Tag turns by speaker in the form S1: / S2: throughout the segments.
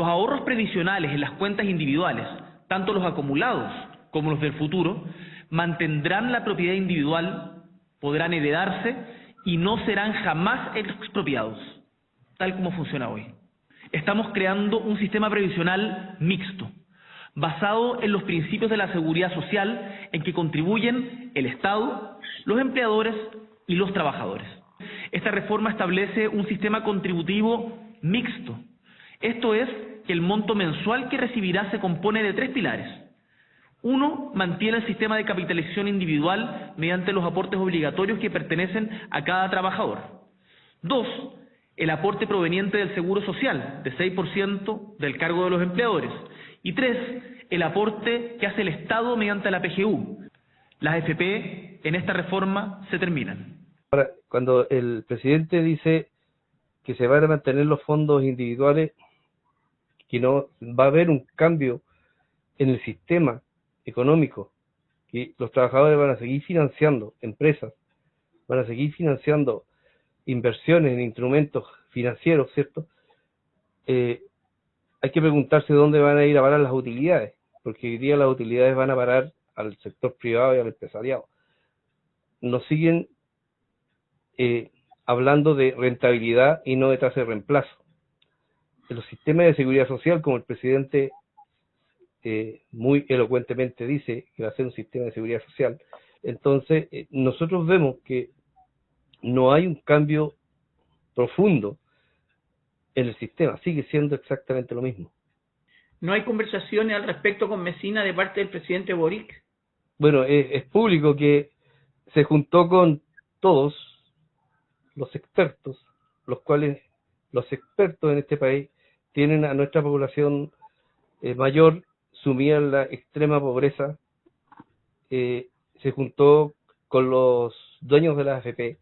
S1: Los ahorros previsionales en las cuentas individuales, tanto los acumulados como los del futuro, mantendrán la propiedad individual, podrán heredarse y no serán jamás expropiados, tal como funciona hoy. Estamos creando un sistema previsional mixto, basado en los principios de la seguridad social en que contribuyen el Estado, los empleadores y los trabajadores. Esta reforma establece un sistema contributivo mixto. Esto es, que el monto mensual que recibirá se compone de 3 pilares. 1. Mantiene el sistema de capitalización individual mediante los aportes obligatorios que pertenecen a cada trabajador. 2. El aporte proveniente del Seguro Social, de 6% del cargo de los empleadores. Y 3. El aporte que hace el Estado mediante la PGU. Las FP en esta reforma se terminan.
S2: Ahora, cuando el presidente dice que se van a mantener los fondos individuales, que no va a haber un cambio en el sistema económico, que los trabajadores van a seguir financiando empresas, van a seguir financiando inversiones en instrumentos financieros, ¿cierto? Hay que preguntarse dónde van a ir a parar las utilidades, porque hoy día las utilidades van a parar al sector privado y al empresariado. Nos siguen hablando de rentabilidad y no de tasa de reemplazo. En los sistemas de seguridad social, como el presidente muy elocuentemente dice que va a ser un sistema de seguridad social, entonces nosotros vemos que no hay un cambio profundo en el sistema, sigue siendo exactamente lo mismo.
S3: ¿No hay conversaciones al respecto con Mesina de parte del presidente Boric?
S2: Bueno, es público que se juntó con todos los expertos, los cuales los expertos en este país tienen a nuestra población mayor sumida en la extrema pobreza. Se juntó con los dueños de la AFP,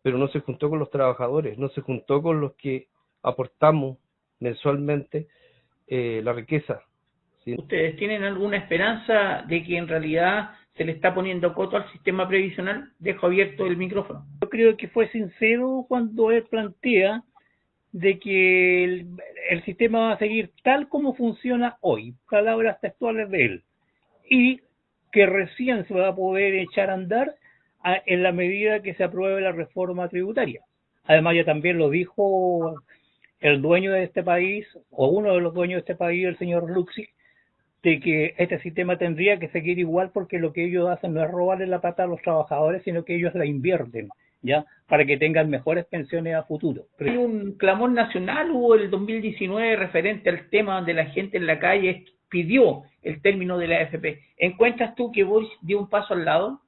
S2: pero no se juntó con los trabajadores, no se juntó con los que aportamos mensualmente la riqueza. ¿Sí?
S3: ¿Ustedes tienen alguna esperanza de que en realidad se le está poniendo coto al sistema previsional? Dejo abierto el micrófono.
S4: Yo creo que fue sincero cuando él plantea de que el sistema va a seguir tal como funciona hoy, palabras textuales de él, y que recién se va a poder echar a andar en la medida que se apruebe la reforma tributaria. Además, ya también lo dijo el dueño de este país, o uno de los dueños de este país, el señor Luxig, de que este sistema tendría que seguir igual porque lo que ellos hacen no es robarle la plata a los trabajadores, sino que ellos la invierten, ¿ya? Para que tengan mejores pensiones a futuro.
S3: ¿Hay un clamor nacional? Hubo el 2019 referente al tema donde la gente en la calle pidió el término de la AFP. ¿Encuentras tú que Boris dio un paso al lado?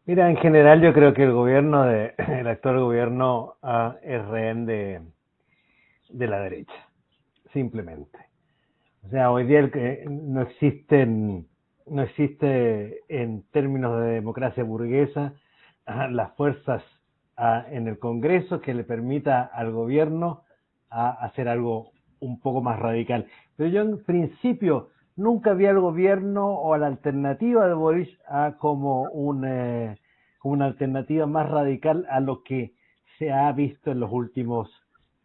S5: Mira, en general yo creo que el actual gobierno es rehén de la derecha, simplemente. O sea, hoy día no existe en términos de democracia burguesa las fuerzas en el Congreso que le permita al gobierno hacer algo un poco más radical. Pero yo en principio nunca vi al gobierno o a la alternativa de Boris como una alternativa más radical a lo que se ha visto en los últimos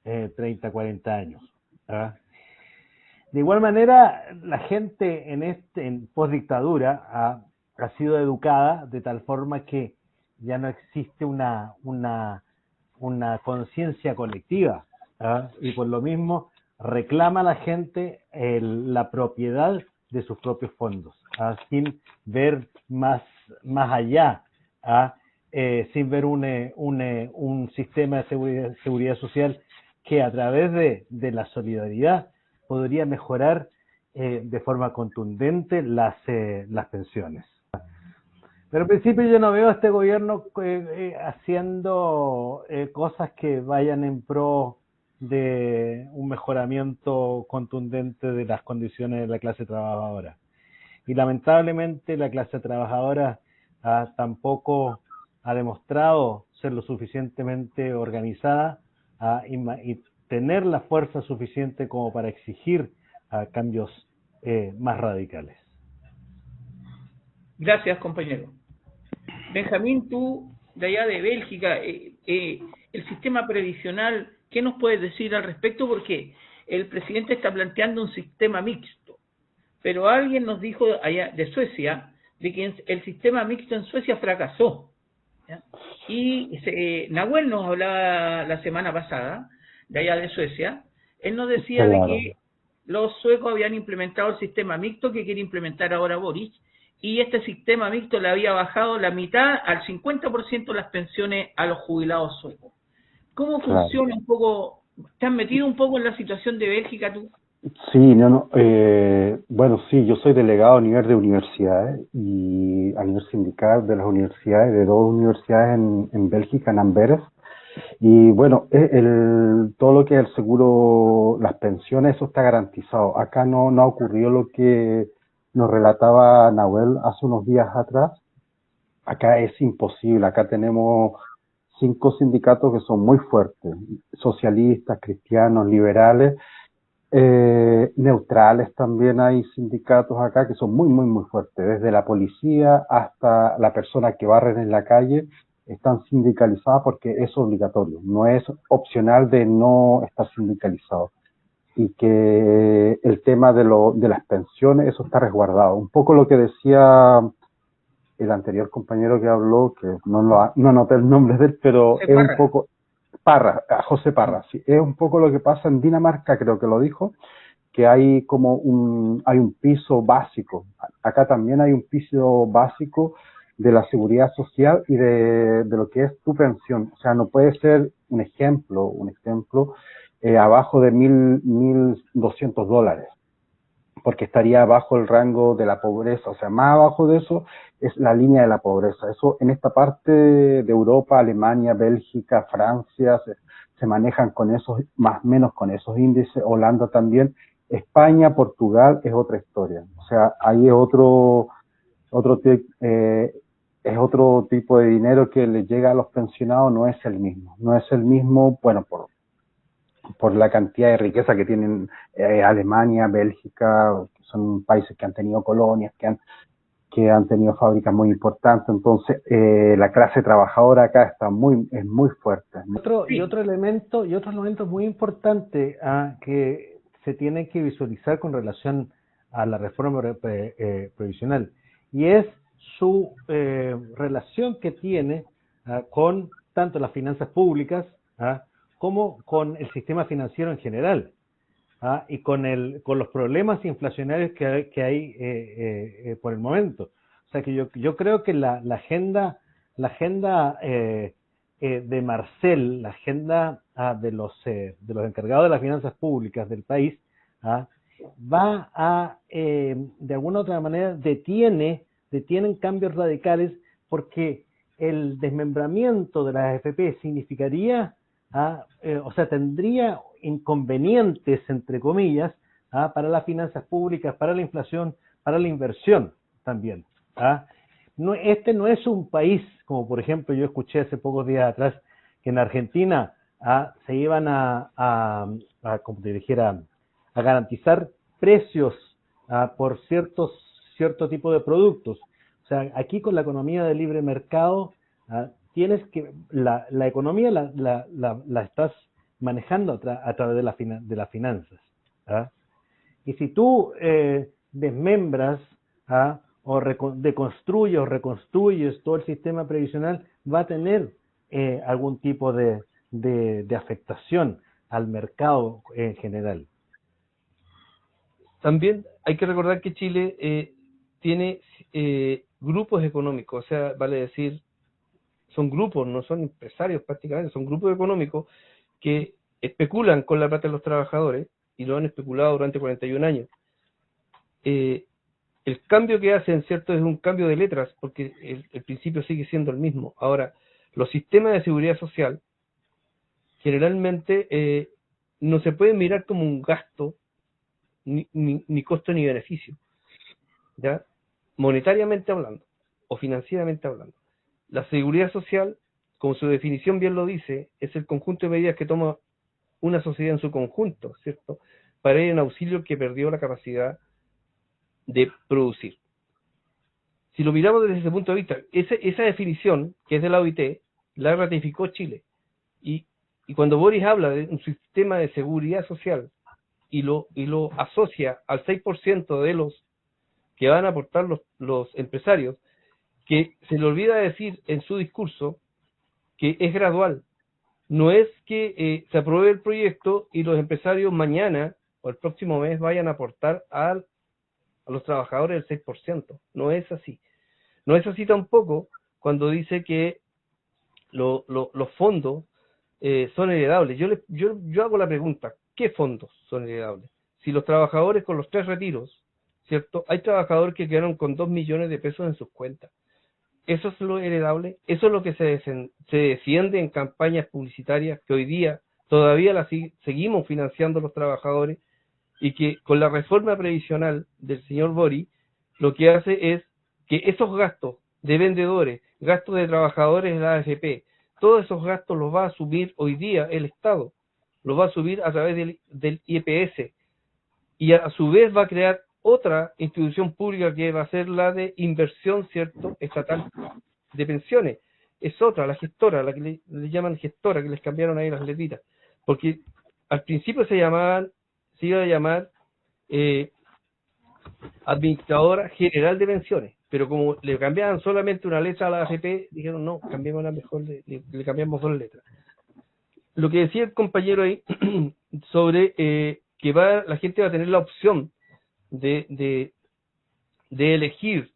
S5: 30, 40 años. ¿Verdad? De igual manera, la gente en postdictadura ha sido educada de tal forma que ya no existe una conciencia colectiva, ¿verdad? Y por lo mismo reclama a la gente la propiedad de sus propios fondos, sin ver más allá, sin ver un sistema de seguridad social que a través de la solidaridad podría mejorar de forma contundente las pensiones. Pero en principio yo no veo a este gobierno haciendo cosas que vayan en pro de un mejoramiento contundente de las condiciones de la clase trabajadora. Y lamentablemente la clase trabajadora tampoco ha demostrado ser lo suficientemente organizada y tener la fuerza suficiente como para exigir cambios más radicales.
S3: Gracias, compañero. Benjamín, tú de allá de Bélgica, el sistema previsional, ¿qué nos puedes decir al respecto? Porque el presidente está planteando un sistema mixto, pero alguien nos dijo allá de Suecia de que el sistema mixto en Suecia fracasó, ¿ya? Y Nahuel nos hablaba la semana pasada de allá de Suecia. Él nos decía de que los suecos habían implementado el sistema mixto que quiere implementar ahora Boric, y este sistema mixto le había bajado la mitad al 50% las pensiones a los jubilados suecos. ¿Cómo funciona un poco? ¿Te has metido un poco en la situación de Bélgica tú?
S6: Sí, bueno, sí, yo soy delegado a nivel de universidades y a nivel sindical de las universidades, de dos universidades en Bélgica, en Amberes. Y bueno, todo lo que es el seguro, las pensiones, eso está garantizado. Acá no ha ocurrido lo que nos relataba Nahuel hace unos días atrás. Acá es imposible. Acá tenemos 5 sindicatos que son muy fuertes, socialistas, cristianos, liberales, neutrales también hay sindicatos acá que son muy, muy, muy fuertes. Desde la policía hasta la persona que barren en la calle están sindicalizadas porque es obligatorio, no es opcional de no estar sindicalizado. Y que el tema de las pensiones, eso está resguardado. Un poco lo que decía el anterior compañero que habló, que no anoté el nombre de él, pero es un poco... José Parra, sí. Es un poco lo que pasa en Dinamarca, creo que lo dijo, que hay hay un piso básico. Acá también hay un piso básico de la seguridad social y de lo que es tu pensión. O sea, no puede ser un ejemplo, abajo de $1,200, porque estaría bajo el rango de la pobreza. O sea, más abajo de eso es la línea de la pobreza. Eso en esta parte de Europa, Alemania, Bélgica, Francia, se manejan con esos, más o menos con esos índices. Holanda también. España, Portugal es otra historia. O sea, ahí es otro tipo de dinero que le llega a los pensionados, no es el mismo. No es el mismo, bueno, por la cantidad de riqueza que tienen Alemania, Bélgica, que son países que han tenido colonias, que han tenido fábricas muy importantes. Entonces, la clase trabajadora acá es muy fuerte.
S5: Otro elemento muy importante que se tiene que visualizar con relación a la reforma previsional, y es su relación que tiene con tanto las finanzas públicas como con el sistema financiero en general, y con los problemas inflacionarios que hay por el momento. O sea que yo creo que la agenda de Marcel, la agenda de los encargados de las finanzas públicas del país, va a de alguna u otra manera detienen cambios radicales, porque el desmembramiento de las AFP significaría o sea, tendría inconvenientes, entre comillas, para las finanzas públicas, para la inflación, para la inversión también. Este no es un país, como por ejemplo yo escuché hace pocos días atrás, que en Argentina se iban como te dijera, a garantizar precios por cierto tipo de productos. O sea, aquí con la economía de libre mercado, tienes que la economía la estás manejando a través de las finanzas. Y si tú desmembras o deconstruyes o reconstruyes todo el sistema previsional, va a tener algún tipo de afectación al mercado en general.
S2: También hay que recordar que Chile tiene grupos económicos, o sea, vale decir, son grupos, no son empresarios prácticamente, son grupos económicos que especulan con la plata de los trabajadores y lo han especulado durante 41 años. El cambio que hacen, ¿cierto?, es un cambio de letras, porque el principio sigue siendo el mismo. Ahora, los sistemas de seguridad social generalmente no se pueden mirar como un gasto, ni costo ni beneficio, ¿ya? Monetariamente hablando o financieramente hablando. La seguridad social, como su definición bien lo dice, es el conjunto de medidas que toma una sociedad en su conjunto, ¿cierto?, para ir en auxilio que perdió la capacidad de producir. Si lo miramos desde ese punto de vista, esa definición, que es de la OIT, la ratificó Chile. Y cuando Boris habla de un sistema de seguridad social y lo asocia al 6% de los que van a aportar los empresarios, que se le olvida decir en su discurso que es gradual. No es que se apruebe el proyecto y los empresarios mañana o el próximo mes vayan a aportar a los trabajadores el 6%. No es así. No es así tampoco cuando dice que los fondos son heredables. Yo hago la pregunta, ¿qué fondos son heredables? Si los trabajadores con los 3 retiros, ¿cierto? Hay trabajadores que quedaron con 2 millones de pesos en sus cuentas. ¿Eso es lo heredable? ¿Eso es lo que se defiende en campañas publicitarias que hoy día todavía seguimos financiando los trabajadores y que con la reforma previsional del señor Boric lo que hace es que esos gastos de vendedores, gastos de trabajadores de la AFP, todos esos gastos los va a asumir hoy día el Estado, los va a asumir a través del IPS y a su vez va a crear otra institución pública que va a ser la de inversión, ¿cierto?, estatal de pensiones. Es otra, la gestora, la que le llaman gestora, que les cambiaron ahí las letritas. Porque al principio se iba a llamar Administradora General de Pensiones, pero como le cambiaban solamente una letra a la AFP, dijeron no, cambiémosla mejor, le cambiamos 2 letras. Lo que decía el compañero ahí sobre que la gente va a tener la opción de elegir.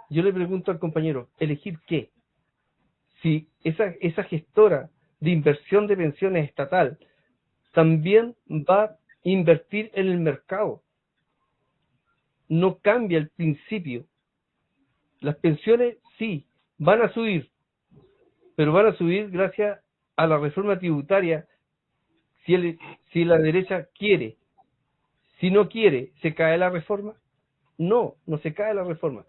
S2: Yo le pregunto al compañero, ¿elegir qué? Si esa gestora de inversión de pensiones estatal también va a invertir en el mercado. No cambia el principio. Las pensiones sí, van a subir, pero van a subir gracias a la reforma tributaria si la derecha quiere. Si no quiere, ¿se cae la reforma? No se cae la reforma.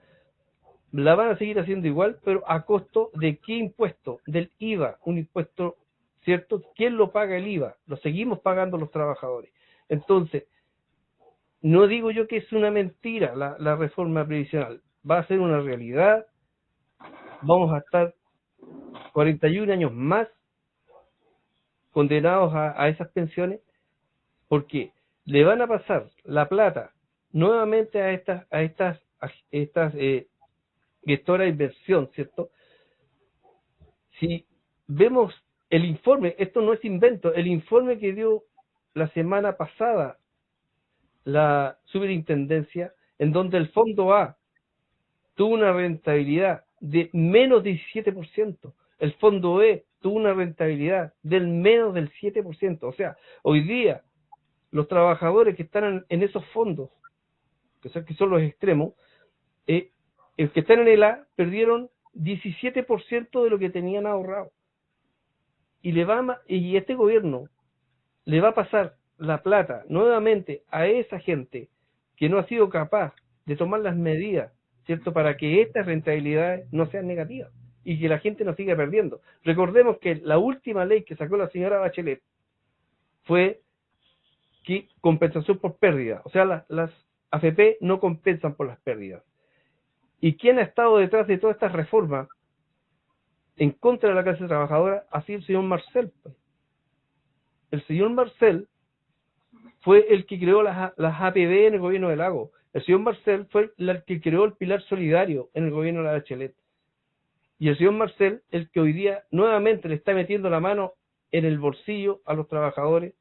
S2: La van a seguir haciendo igual, pero ¿a costo de qué impuesto? Del IVA, un impuesto, ¿cierto? ¿Quién lo paga el IVA? Lo seguimos pagando los trabajadores. Entonces, no digo yo que es una mentira la reforma previsional, va a ser una realidad, vamos a estar 41 años más condenados a esas pensiones, porque le van a pasar la plata nuevamente a estas gestoras de inversión, ¿cierto? Si vemos el informe, esto no es invento, el informe que dio la semana pasada la superintendencia, en donde el fondo A tuvo una rentabilidad de menos 17%, el fondo B tuvo una rentabilidad del menos del 7%. O sea, hoy día los trabajadores que están en esos fondos, que son los extremos, el que están en el A perdieron 17% de lo que tenían ahorrado. Y este gobierno le va a pasar la plata nuevamente a esa gente que no ha sido capaz de tomar las medidas, ¿cierto?, para que estas rentabilidades no sean negativas y que la gente no siga perdiendo. Recordemos que la última ley que sacó la señora Bachelet fue que compensación por pérdida, o sea, las AFP no compensan por las pérdidas. ¿Y quién ha estado detrás de todas estas reformas en contra de la clase trabajadora? Ha sido el señor Marcel. El señor Marcel fue el que creó las APB en el gobierno de Lago. El señor Marcel fue el que creó el pilar solidario en el gobierno de la Bachelet. Y el señor Marcel, el que hoy día nuevamente le está metiendo la mano en el bolsillo a los trabajadores.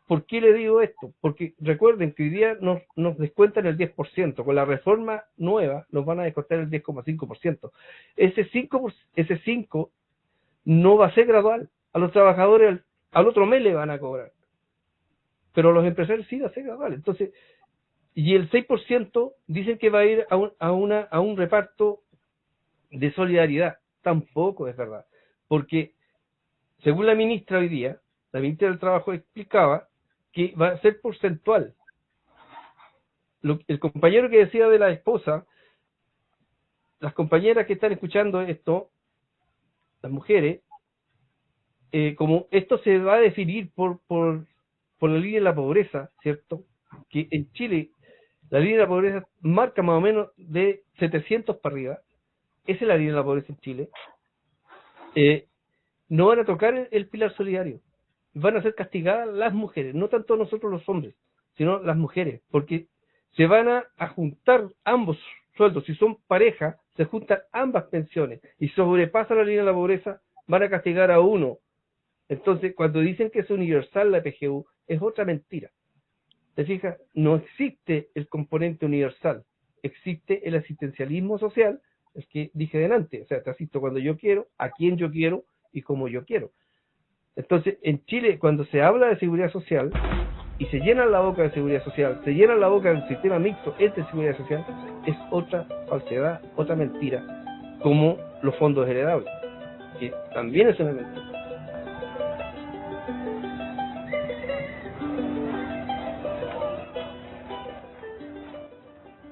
S2: ¿Por qué le digo esto? Porque recuerden que hoy día nos descuentan el 10%. Con la reforma nueva nos van a descontar el 10,5%. Ese 5 no va a ser gradual. A los trabajadores al otro mes le van a cobrar. Pero a los empresarios sí va a ser gradual. Entonces, y el 6% dicen que va a ir a un reparto de solidaridad. Tampoco es verdad. Porque, según la ministra hoy día, la ministra del Trabajo explicaba que va a ser porcentual. El compañero que decía de la esposa, las compañeras que están escuchando esto, las mujeres, como esto se va a definir por la línea de la pobreza, ¿cierto? Que en Chile la línea de la pobreza marca más o menos de 700 para arriba. Esa es la línea de la pobreza en Chile. no van a tocar el pilar solidario. Van a ser castigadas las mujeres, no tanto nosotros los hombres, sino las mujeres, porque se van a juntar ambos sueldos. Si son pareja, se juntan ambas pensiones y sobrepasan la línea de la pobreza, van a castigar a uno. Entonces, cuando dicen que es universal la PGU, es otra mentira. ¿Te fijas? No existe el componente universal, existe el asistencialismo social, el que dije delante, o sea, te asisto cuando yo quiero, a quien yo quiero y como yo quiero. Entonces, en Chile, cuando se habla de seguridad social y se llena la boca de seguridad social, se llena la boca del sistema mixto entre seguridad social, es otra falsedad, otra mentira, como los fondos heredables, que también es una mentira.